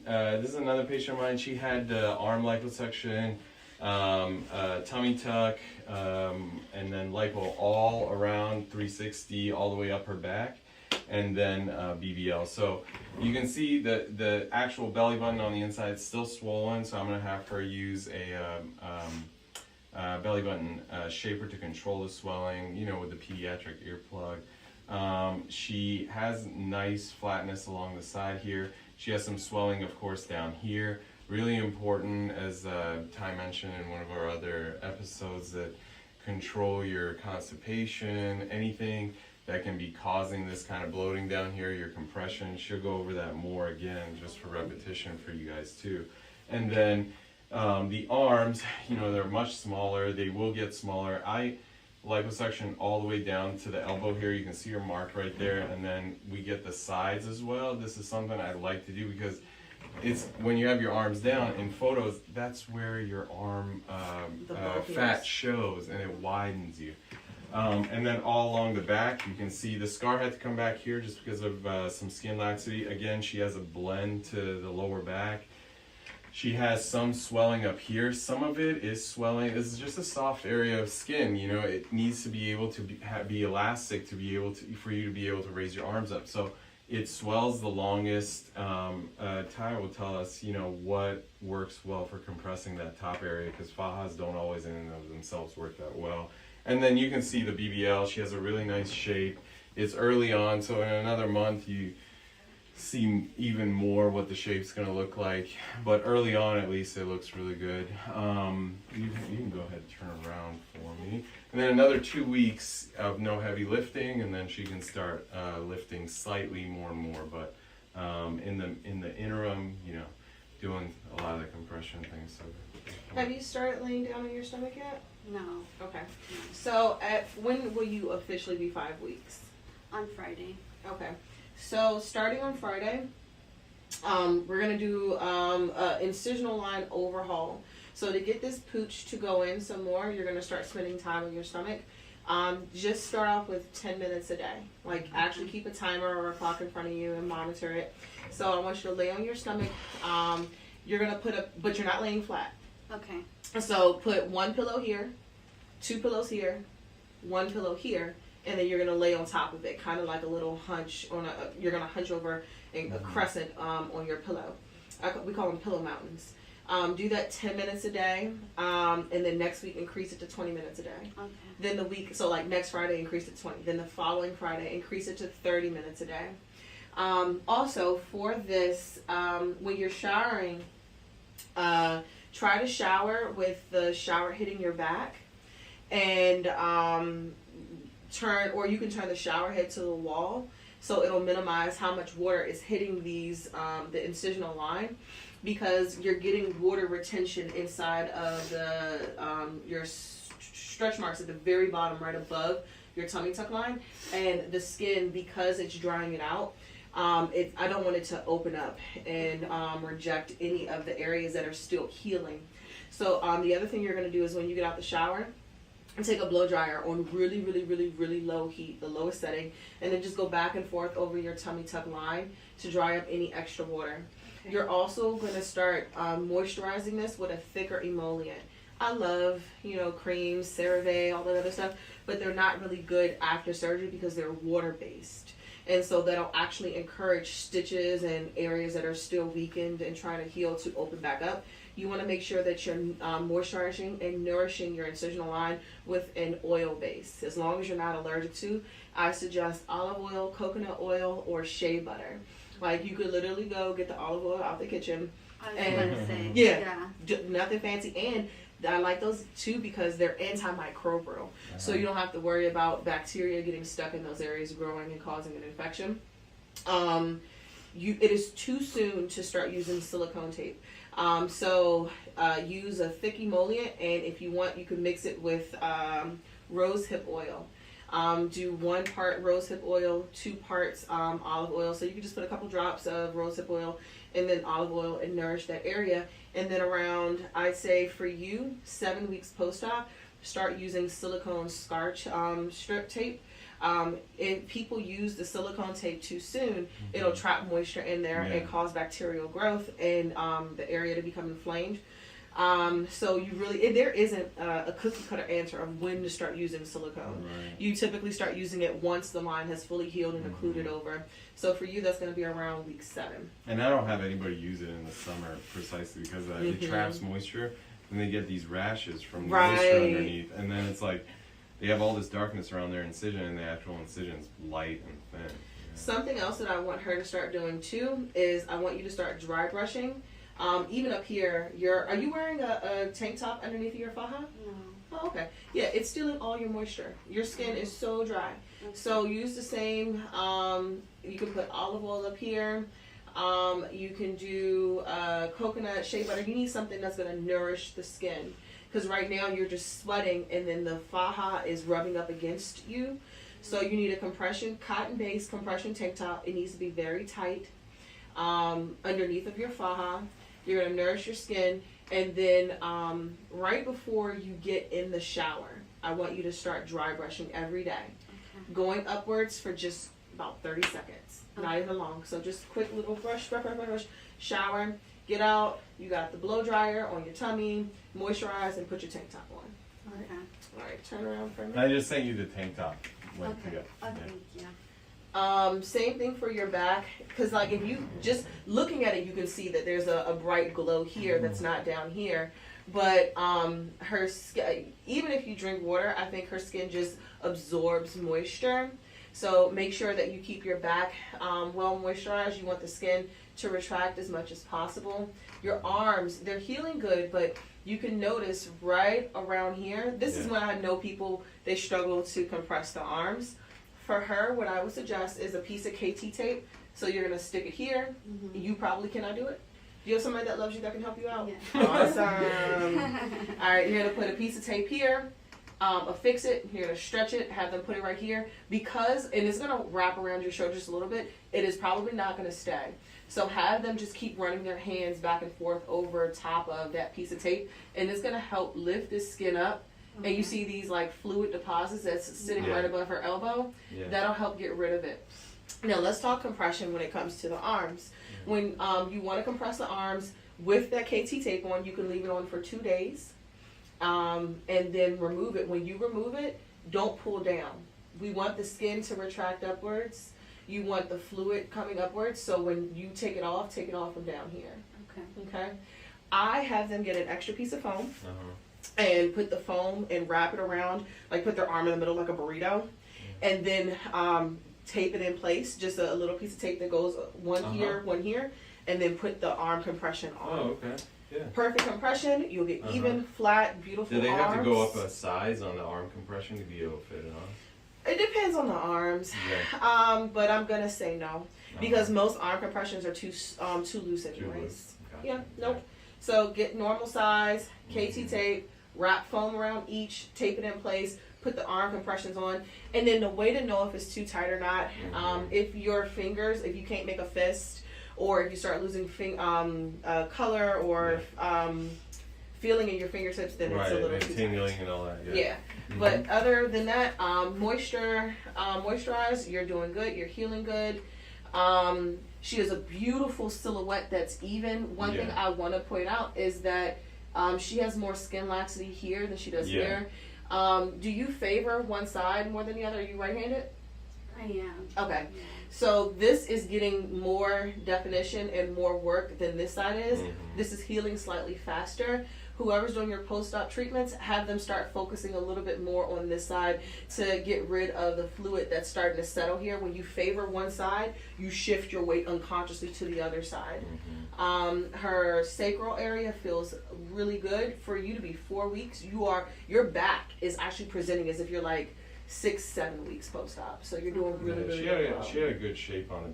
this is another patient of mine. She had arm liposuction, tummy tuck, and then lipo all around 360 all the way up her back, and then BBL. So you can see the actual belly button on the inside is still swollen, so I'm going to have her use a belly button shaper to control the swelling, you know, with the pediatric earplug. She has nice flatness along the side here. She has some swelling, of course, down here. Really important, as Ty mentioned in one of our other episodes, that control your constipation, anything that can be causing this kind of bloating down here, your compression. She'll go over that more again, just for repetition for you guys too. And then the arms, you know, they're much smaller. They will get smaller. I liposuction all the way down to the elbow here. You can see her marked right there, and then we get the sides as well. This is something I like to do because it's when you have your arms down in photos, that's where your arm fat shows, and it widens you. And then all along the back, you can see the scar had to come back here just because of some skin laxity. Again, she has a blend to the lower back. She has some swelling up here. Some of it is swelling. This is just a soft area of skin. You know, it needs to be able to be elastic to be able to, for you to be able to raise your arms up. So it swells the longest. Ty will tell us, you know, what works well for compressing that top area, because fajas don't always in and of themselves work that well. And then you can see the BBL. She has a really nice shape. It's early on, so in another month you see even more what the shape's going to look like, but early on at least it looks really good. You can go ahead and turn around for me, and then another 2 weeks of no heavy lifting, and then she can start lifting slightly more and more, but in the interim, you know, doing a lot of the compression things. So have you started laying down on your stomach yet? No. Okay. So when will you officially be 5 weeks? On Friday. Okay. So starting on Friday, we're going to do incisional line overhaul. So to get this pooch to go in some more, you're going to start spending time on your stomach. Just start off with 10 minutes a day. Like, actually keep a timer or a clock in front of you and monitor it. So I want you to lay on your stomach. You're going to but you're not laying flat. Okay. So put one pillow here, two pillows here, one pillow here, and then you're gonna lay on top of it, kind of like a little hunch you're gonna hunch over a crescent on your pillow. We call them pillow mountains. Do that 10 minutes a day, and then next week increase it to 20 minutes a day. Okay. Then the week, so like next Friday, increase it to 20. Then the following Friday, increase it to 30 minutes a day. Also, for this, when you're showering, try to shower with the shower hitting your back, and you can turn the shower head to the wall, so it'll minimize how much water is hitting these the incisional line, because you're getting water retention inside of the your stretch marks at the very bottom, right above your tummy tuck line, and the skin, because it's drying it out. I don't want it to open up and reject any of the areas that are still healing. So the other thing you're going to do is when you get out the shower, take a blow dryer on really, really, really, really low heat, the lowest setting, and then just go back and forth over your tummy tuck line to dry up any extra water. Okay. You're also going to start moisturizing this with a thicker emollient. I love, you know, creams, CeraVe, all that other stuff, but they're not really good after surgery because they're water-based. And so that'll actually encourage stitches and areas that are still weakened and trying to heal to open back up. You want to make sure that you're moisturizing and nourishing your incisional line with an oil base. As long as you're not allergic to, I suggest olive oil, coconut oil, or shea butter. Like, you could literally go get the olive oil out the kitchen. I was going to say. Yeah. Nothing fancy. And I like those too because they're antimicrobial. So you don't have to worry about bacteria getting stuck in those areas, growing and causing an infection. It is too soon to start using silicone tape. So use a thick emollient, and if you want, you can mix it with rosehip oil. Do 1 part rosehip oil, 2 parts olive oil. So you can just put a couple drops of rosehip oil and then olive oil and nourish that area. And then around, I'd say for you, 7 weeks post-op, start using silicone scar strip tape. If people use the silicone tape too soon, it'll trap moisture in there and cause bacterial growth and the area to become inflamed. So you really, there isn't a cookie cutter answer of when to start using silicone. Right. You typically start using it once the line has fully healed and occluded over. So for you, that's going to be around week 7. And I don't have anybody use it in the summer precisely because it traps moisture, and they get these rashes from the moisture underneath, and then it's like they have all this darkness around their incision, and the actual incision's light and thin. Something else that I want her to start doing too is I want you to start dry brushing. Even up here, are you wearing a tank top underneath your faja? No. Oh, okay. Yeah, it's stealing all your moisture. Your skin is so dry. So use the same, you can put olive oil up here. You can do coconut, shea butter. You need something that's going to nourish the skin. Because right now you're just sweating and then the faja is rubbing up against you. So you need a compression, cotton-based compression tank top. It needs to be very tight underneath of your faja. You're going to nourish your skin. And then right before you get in the shower, I want you to start dry brushing every day. Okay. Going upwards for just about 30 seconds. Not even long. So just quick little brush, shower, get out. You got the blow dryer on your tummy, moisturize, and put your tank top on. Okay. All right, turn around for a minute. I just sent you the tank top link Okay. to go. Okay. Yeah. Same thing for your back, because like if you just looking at it, you can see that there's a bright glow here that's not down here. But her skin, even if you drink water, I think her skin just absorbs moisture. So make sure that you keep your back well moisturized. You want the skin to retract as much as possible. Your arms, they're healing good, but you can notice right around here. This is when I know people, they struggle to compress the arms. For her, what I would suggest is a piece of KT tape. So you're going to stick it here. You probably cannot do it. Do you have somebody that loves you that can help you out? Yeah. Awesome. All right, you're going to put a piece of tape here. Affix it. You're going to stretch it. Have them put it right here. Because, and it's going to wrap around your shoulder just a little bit. It is probably not going to stay. So have them just keep running their hands back and forth over top of that piece of tape. And it's going to help lift this skin up. Okay. And you see these like fluid deposits that's sitting right above her elbow. That'll help get rid of it. Now let's talk compression when it comes to the arms. When you want to compress the arms with that KT tape on, you can leave it on for 2 days. And then remove it. When you remove it, don't pull down. We want the skin to retract upwards. You want the fluid coming upwards. So when you take it off from down here. Okay. I have them get an extra piece of foam and put the foam and wrap it around, like put their arm in the middle like a burrito, and then tape it in place. Just a little piece of tape that goes one here, and then put the arm compression on. Oh, okay. Yeah. Perfect compression. You'll get even, flat, beautiful arms. Do they have to go up a size on the arm compression to be able to fit it on? It depends on the arms. But I'm gonna say no, because most arm compressions are too loose anyways. Okay. Yeah, nope. So get normal size, KT tape, wrap foam around each, tape it in place, put the arm compressions on, and then the way to know if it's too tight or not, if your fingers, if you can't make a fist, or if you start losing color or feeling in your fingertips, then it's a little too tingling tight. And all that. But other than that, moisturize, you're doing good, you're healing good. She has a beautiful silhouette that's even. One thing I want to point out is that she has more skin laxity here than she does here. Do you favor one side more than the other? Are you right-handed? I am. Okay. So this is getting more definition and more work than this side is. This is healing slightly faster. Whoever's doing your post-op treatments, have them start focusing a little bit more on this side to get rid of the fluid that's starting to settle here. When you favor one side, you shift your weight unconsciously to the other side. Her sacral area feels really good. For you to be 4 weeks, your back is actually presenting as if you're like 6-7 weeks post-op. So you're doing really, really well. She had a good shape on it.